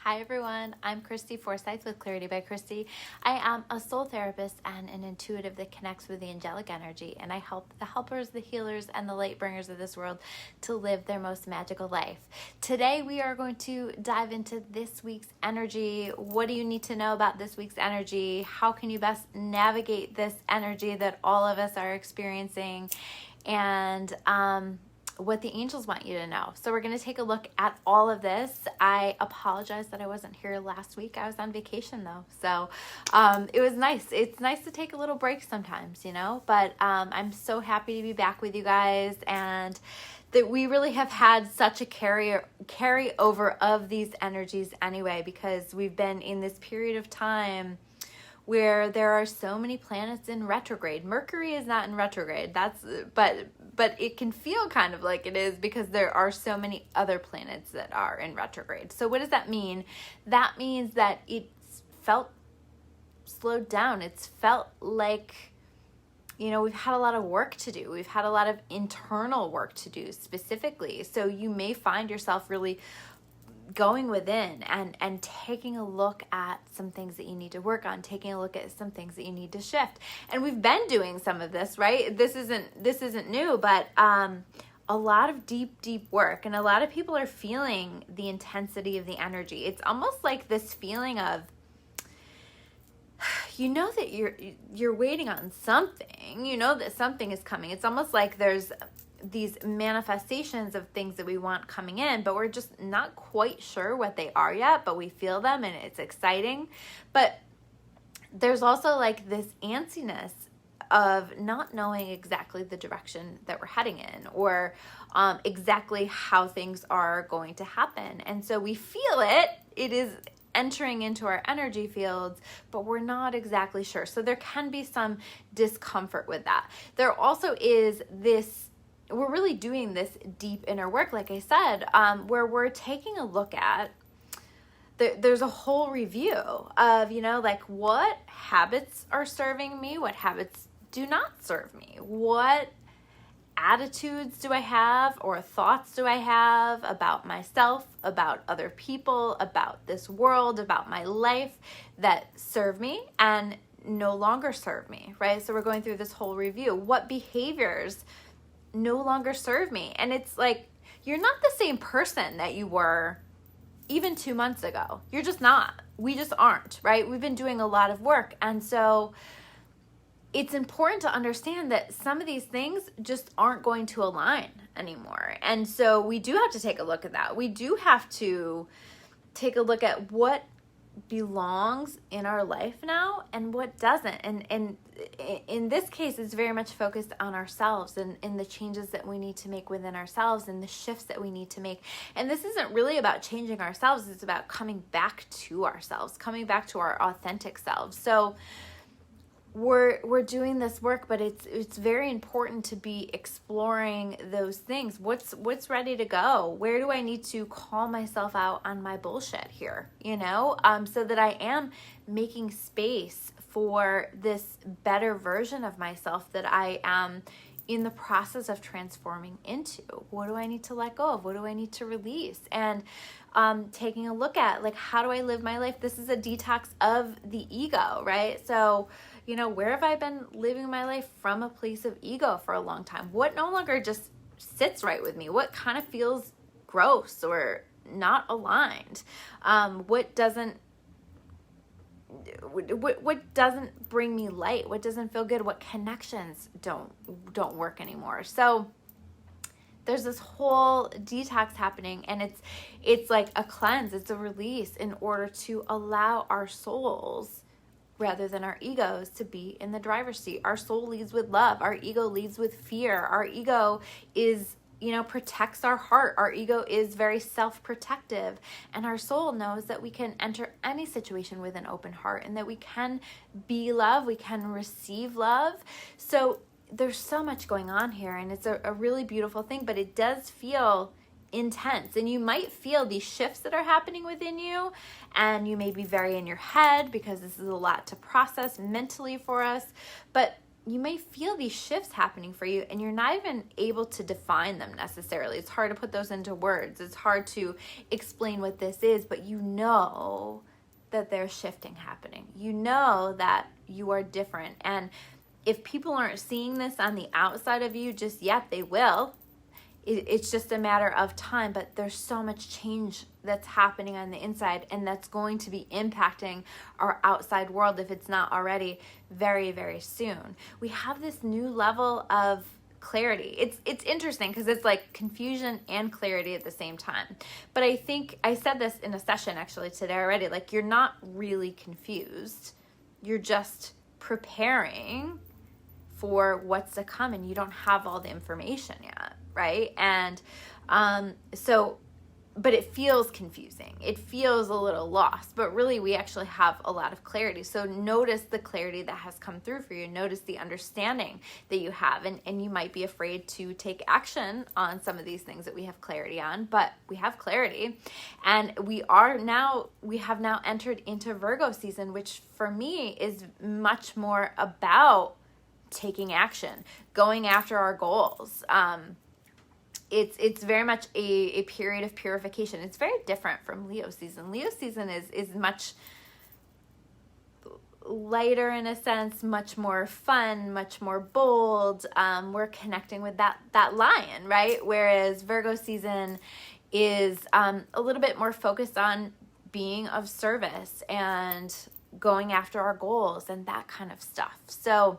Hi everyone, I'm Christy Forsyth with Clarity by Christy. I am a soul therapist and an intuitive that connects with the angelic energy, and I help the helpers, the healers, and the light bringers of this world to live their most magical life. Today we are going to dive into this week's energy. What do you need to know about this week's energy? How can you best navigate this energy that all of us are experiencing? And what the angels want you to know. So we're going to take a look at all of this. I apologize that I wasn't here last week. I was on vacation though. So it was nice. It's nice to take a little break sometimes, you know, but I'm so happy to be back with you guys, and that we really have had such a carryover of these energies anyway, because we've been in this period of time where there are so many planets in retrograde. Mercury is not in retrograde. But it can feel kind of like it is because there are so many other planets that are in retrograde. So what does that mean? That means that it's felt slowed down. It's felt like, you know, we've had a lot of work to do. We've had a lot of internal work to do specifically. So you may find yourself really going within and taking a look at some things that you need to work on, taking a look at some things that you need to shift. And we've been doing some of this, right? This isn't new, but a lot of deep work, and a lot of people are feeling the intensity of the energy. It's almost like this feeling of, you know, that you're waiting on something, you know that something is coming. It's almost like there's these manifestations of things that we want coming in, but we're just not quite sure what they are yet, but we feel them and it's exciting. But there's also like this antsiness of not knowing exactly the direction that we're heading in, or exactly how things are going to happen. And so we feel it is entering into our energy fields, but we're not exactly sure. So there can be some discomfort with that. There also is this, we're really doing this deep inner work, like I said, where we're taking a look at, there's a whole review of, you know, like what habits are serving me, what habits do not serve me, what attitudes do I have or thoughts do I have about myself, about other people, about this world, about my life that serve me and no longer serve me, right? So we're going through this whole review. What behaviors no longer serve me? And it's like, you're not the same person that you were even 2 months ago. You're just not. We just aren't, right? We've been doing a lot of work. And so it's important to understand that some of these things just aren't going to align anymore. And so we do have to take a look at that. We do have to take a look at what belongs in our life now and what doesn't. And in this case, it's very much focused on ourselves and the changes that we need to make within ourselves and the shifts that we need to make. And this isn't really about changing ourselves. It's about coming back to ourselves, coming back to our authentic selves. So we're doing this work, but it's very important to be exploring those things. What's ready to go? Where do I need to call myself out on my bullshit here? You know, so that I am making space for this better version of myself that I am in the process of transforming into. What do I need to let go of? What do I need to release? And taking a look at, like, how do I live my life? This is a detox of the ego, right? So, you know, where have I been living my life from a place of ego for a long time? What no longer just sits right with me? What kind of feels gross or not aligned? What doesn't bring me light? What doesn't feel good? What connections don't work anymore? So there's this whole detox happening, and it's like a cleanse, it's a release in order to allow our souls, rather than our egos, to be in the driver's seat. Our soul leads with love. Our ego leads with fear. Our ego is, you know, protects our heart. Our ego is very self-protective. And our soul knows that we can enter any situation with an open heart and that we can be love. We can receive love. So there's so much going on here, and it's a really beautiful thing, but it does feel intense, and you might feel these shifts that are happening within you, and you may be very in your head because this is a lot to process mentally for us. But you may feel these shifts happening for you, and you're not even able to define them necessarily. It's hard to put those into words. It's hard to explain what this is, but you know that there's shifting happening. You know that you are different. And if people aren't seeing this on the outside of you just yet, they will. It's just a matter of time, but there's so much change that's happening on the inside, and that's going to be impacting our outside world, if it's not already, very, very soon. We have this new level of clarity. It's interesting because it's like confusion and clarity at the same time. But I think I said this in a session actually today already, like, you're not really confused. You're just preparing for what's to come, and you don't have all the information yet, right? And but it feels confusing. It feels a little lost, but really we actually have a lot of clarity. So notice the clarity that has come through for you. Notice the understanding that you have, and you might be afraid to take action on some of these things that we have clarity on, but we have clarity. And we have now entered into Virgo season, which for me is much more about taking action, going after our goals. It's very much a period of purification. It's very different from Leo season. Leo season is much lighter in a sense, much more fun, much more bold. We're connecting with that lion, right? Whereas Virgo season is a little bit more focused on being of service and going after our goals and that kind of stuff. So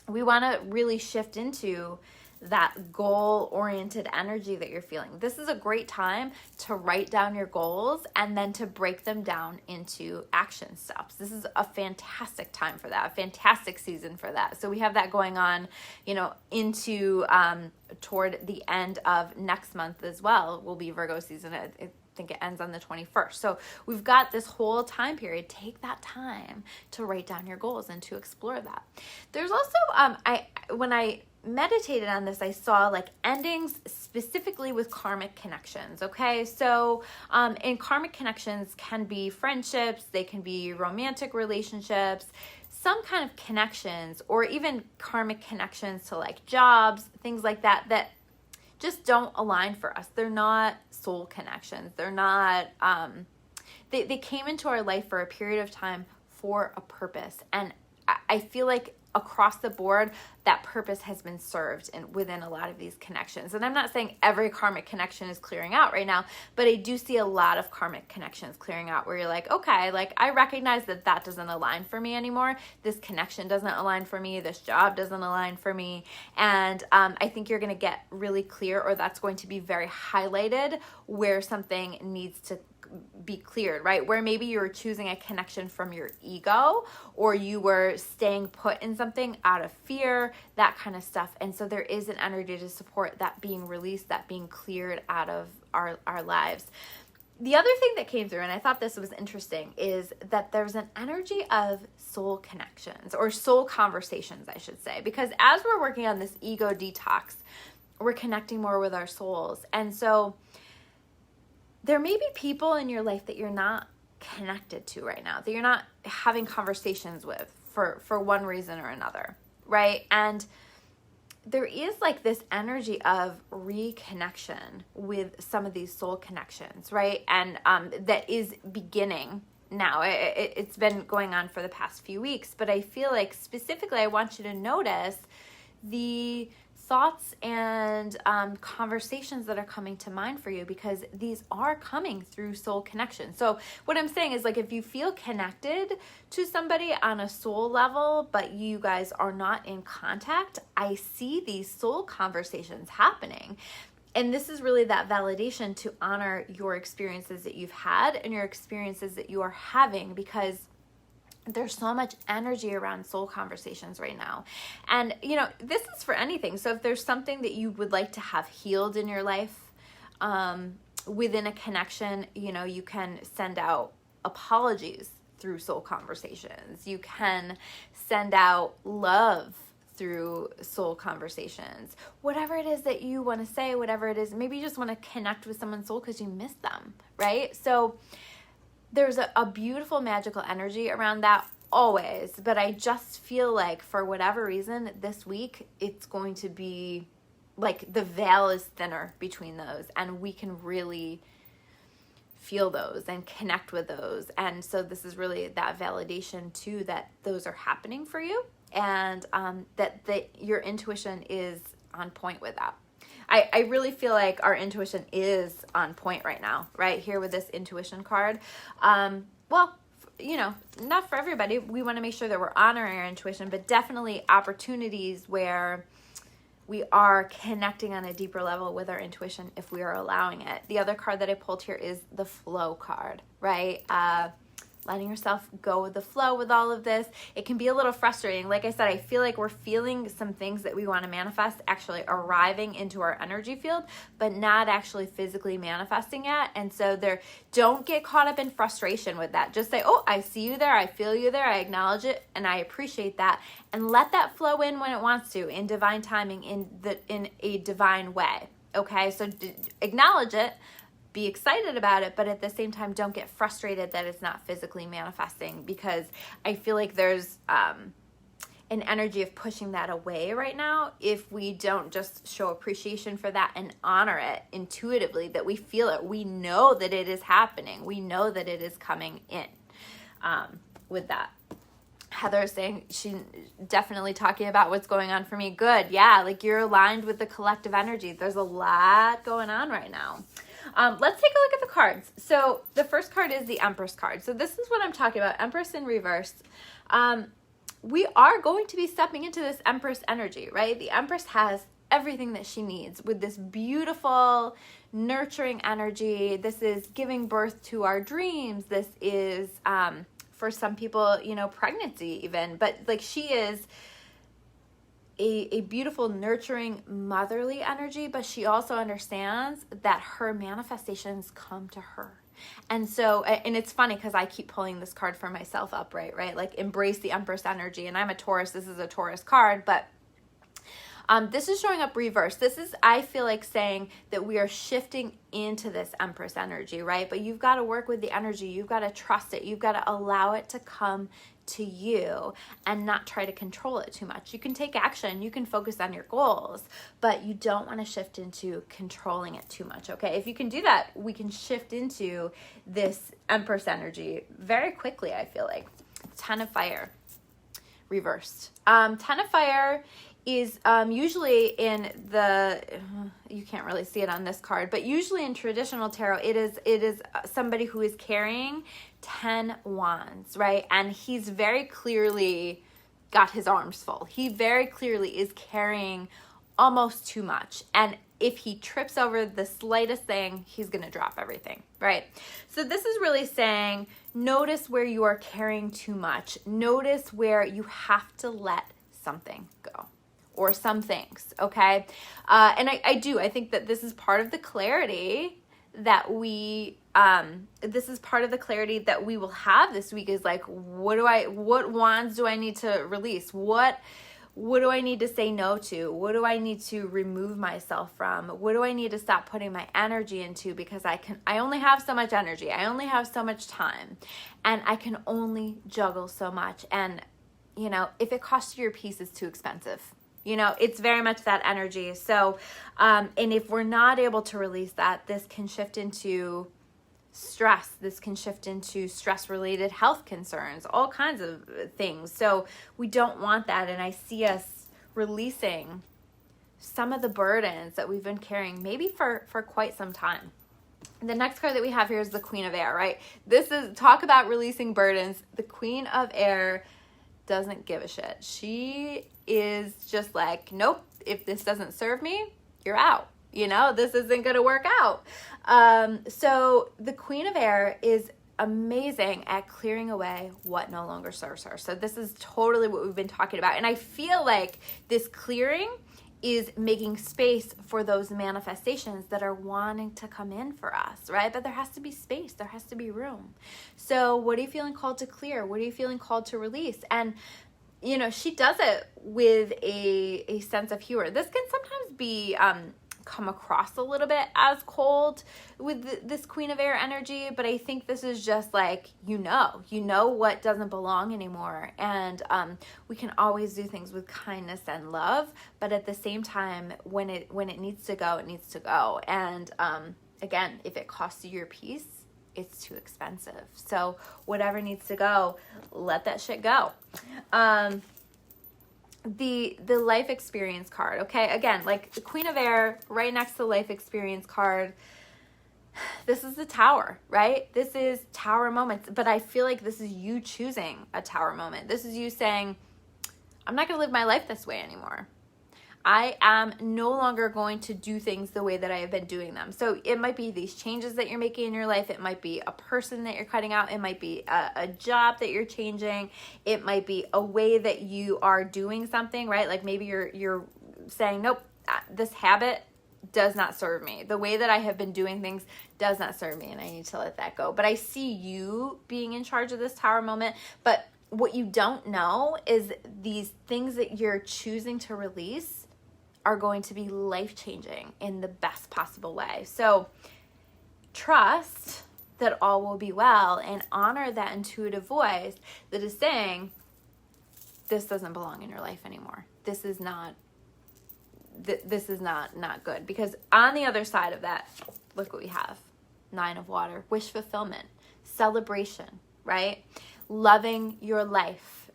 we want to really shift into that goal-oriented energy that you're feeling. This is a great time to write down your goals and then to break them down into action steps. This is a fantastic time for that, a fantastic season for that. So we have that going on, into toward the end of next month as well will be Virgo season. I think it ends on the 21st. So we've got this whole time period. Take that time to write down your goals and to explore that. There's also, when I meditated on this, I saw like endings specifically with karmic connections. Okay. So, and karmic connections can be friendships, they can be romantic relationships, some kind of connections, or even karmic connections to like jobs, things like that just don't align for us. They're not soul connections. They're not, they came into our life for a period of time for a purpose. And I feel like across the board, that purpose has been served within a lot of these connections. And I'm not saying every karmic connection is clearing out right now, but I do see a lot of karmic connections clearing out where you're like, okay, like I recognize that doesn't align for me anymore. This connection doesn't align for me. This job doesn't align for me. And I think you're going to get really clear, or that's going to be very highlighted where something needs to be cleared, right? Where maybe you were choosing a connection from your ego, or you were staying put in something out of fear, that kind of stuff. And so there is an energy to support that being released, that being cleared out of our lives. The other thing that came through, and I thought this was interesting, is that there's an energy of soul connections, or soul conversations, I should say, because as we're working on this ego detox, we're connecting more with our souls. And so there may be people in your life that you're not connected to right now, that you're not having conversations with for one reason or another, right? And there is like this energy of reconnection with some of these soul connections, right? And that is beginning now. It's been going on for the past few weeks, but I feel like specifically I want you to notice the thoughts and conversations that are coming to mind for you, because these are coming through soul connection. So what I'm saying is, like, if you feel connected to somebody on a soul level, but you guys are not in contact, I see these soul conversations happening. And this is really that validation to honor your experiences that you've had and your experiences that you are having, because there's so much energy around soul conversations right now. And, this is for anything. So if there's something that you would like to have healed in your life, within a connection, you can send out apologies through soul conversations. You can send out love through soul conversations. Whatever it is that you want to say, whatever it is, maybe you just want to connect with someone's soul because you miss them, right? So there's a beautiful magical energy around that. always, but I just feel like for whatever reason this week, it's going to be like the veil is thinner between those, and we can really feel those and connect with those. And so this is really that validation too, that those are happening for you, and that your intuition is on point with that. I really feel like our intuition is on point right now, right here with this intuition card. Well, you know, not for everybody. We want to make sure that we're honoring our intuition, but definitely opportunities where we are connecting on a deeper level with our intuition if we are allowing it. The other card that I pulled here is the flow card, right? Letting yourself go with the flow with all of this. It can be a little frustrating. Like I said, I feel like we're feeling some things that we want to manifest actually arriving into our energy field, but not actually physically manifesting yet. And so don't get caught up in frustration with that. Just say, oh, I see you there. I feel you there. I acknowledge it and I appreciate that. And let that flow in when it wants to, in divine timing, in a divine way. Okay, so acknowledge it. Be excited about it, but at the same time, don't get frustrated that it's not physically manifesting, because I feel like there's an energy of pushing that away right now if we don't just show appreciation for that and honor it intuitively, that we feel it. We know that it is happening. We know that it is coming in with that. Heather is saying she's definitely talking about what's going on for me. Good. Yeah, like you're aligned with the collective energy. There's a lot going on right now. Let's take a look at the cards. So the first card is the Empress card. So this is what I'm talking about, Empress in reverse. We are going to be stepping into this Empress energy, right? The Empress has everything that she needs with this beautiful, nurturing energy. This is giving birth to our dreams. This is, for some people, you know, pregnancy even. But like she is a beautiful, nurturing, motherly energy, but she also understands that her manifestations come to her. And so, and it's funny because I keep pulling this card for myself upright, right? Like embrace the Empress energy. And I'm a Taurus. This is a Taurus card, but this is showing up reverse. This is, I feel like, saying that we are shifting into this Empress energy, right? But you've got to work with the energy. You've got to trust it. You've got to allow it to come to you and not try to control it too much. You can take action, you can focus on your goals, but you don't want to shift into controlling it too much, okay? If you can do that, we can shift into this Empress energy very quickly, I feel like. 10 of Fire, reversed. 10 of Fire is usually in the, you can't really see it on this card, but usually in traditional tarot, it is somebody who is carrying 10 wands, right? And he's very clearly got his arms full. He very clearly is carrying almost too much. And if he trips over the slightest thing, he's going to drop everything, right? So this is really saying, notice where you are carrying too much. Notice where you have to let something go. Or some things, okay? And I think that this is part of the clarity that we will have this week, is like, what wands do I need to release? What do I need to say no to? What do I need to remove myself from? What do I need to stop putting my energy into? Because I only have so much energy. I only have so much time, and I can only juggle so much. And, you know, if it costs you your peace, it's too expensive. You know, it's very much that energy. So, and if we're not able to release that, this can shift into stress. This can shift into stress-related health concerns, all kinds of things. So we don't want that. And I see us releasing some of the burdens that we've been carrying maybe for quite some time. The next card that we have here is the Queen of Air, right? This is, talk about releasing burdens. The Queen of Air doesn't give a shit. She is just like, nope, if this doesn't serve me, you're out. You know, this isn't going to work out. So the Queen of Air is amazing at clearing away what no longer serves her. So this is totally what we've been talking about. And I feel like this clearing is making space for those manifestations that are wanting to come in for us, right? But there has to be space. There has to be room. So what are you feeling called to clear? What are you feeling called to release? And you know, she does it with a sense of humor. This can sometimes be come across a little bit as cold with this Queen of Air energy, but I think this is just like, you know what doesn't belong anymore. And we can always do things with kindness and love, but at the same time, when it needs to go, it needs to go. And again, if it costs you your peace, it's too expensive. So whatever needs to go, let that shit go. The life experience card, okay? Again, like the Queen of Air right next to the life experience card. This is the Tower, right? This is Tower moments, but I feel like this is you choosing a Tower moment. This is you saying, I'm not going to live my life this way anymore. I am no longer going to do things the way that I have been doing them. So it might be these changes that you're making in your life. It might be a person that you're cutting out. It might be a job that you're changing. It might be a way that you are doing something, right? Like maybe you're saying, nope, this habit does not serve me. The way that I have been doing things does not serve me, and I need to let that go. But I see you being in charge of this Tower moment. But what you don't know is these things that you're choosing to release are going to be life-changing in the best possible way. So trust that all will be well and honor that intuitive voice that is saying, this doesn't belong in your life anymore. This is not good. Because on the other side of that, look what we have. 9 of Water, wish fulfillment, celebration, right? Loving your life.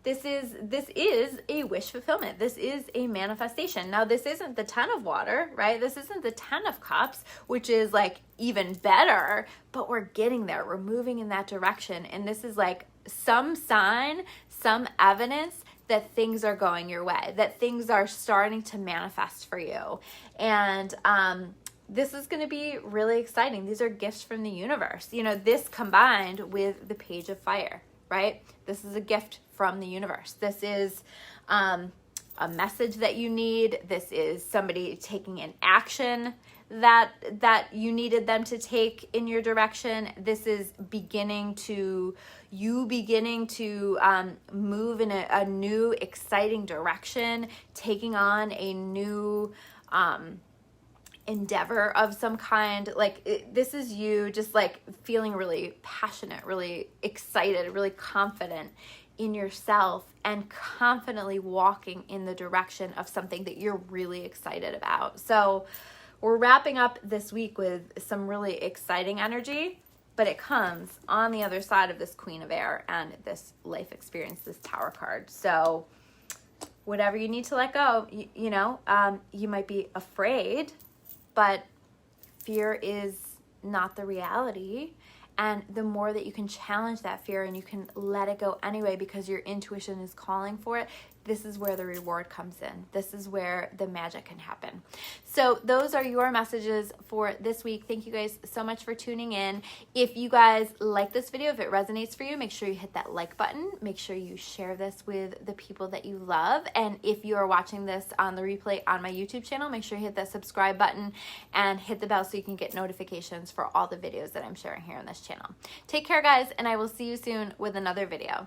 This is a wish fulfillment. This is a manifestation. Now, this isn't the 10 of Water, right? This isn't the 10 of Cups, which is like even better, but we're getting there. We're moving in that direction. And this is like some sign, some evidence that things are going your way, that things are starting to manifest for you. And this is going to be really exciting. These are gifts from the universe. You know, this combined with the Page of Fire, right? This is a gift from the universe. This is a message that you need. This is somebody taking an action that you needed them to take in your direction. This is beginning to move in a new exciting direction, taking on a new endeavor of some kind. Like this is you just like feeling really passionate, really excited, really confident in yourself, and confidently walking in the direction of something that you're really excited about. So we're wrapping up this week with some really exciting energy, but it comes on the other side of this Queen of Air and this life experience, this Tower card. So whatever you need to let go, you might be afraid, but fear is not the reality. And the more that you can challenge that fear and you can let it go anyway because your intuition is calling for it, this is where the reward comes in. This is where the magic can happen. So those are your messages for this week. Thank you guys so much for tuning in. If you guys like this video, if it resonates for you, make sure you hit that like button. Make sure you share this with the people that you love. And if you are watching this on the replay on my YouTube channel, make sure you hit that subscribe button and hit the bell so you can get notifications for all the videos that I'm sharing here on this channel. Take care, guys, and I will see you soon with another video.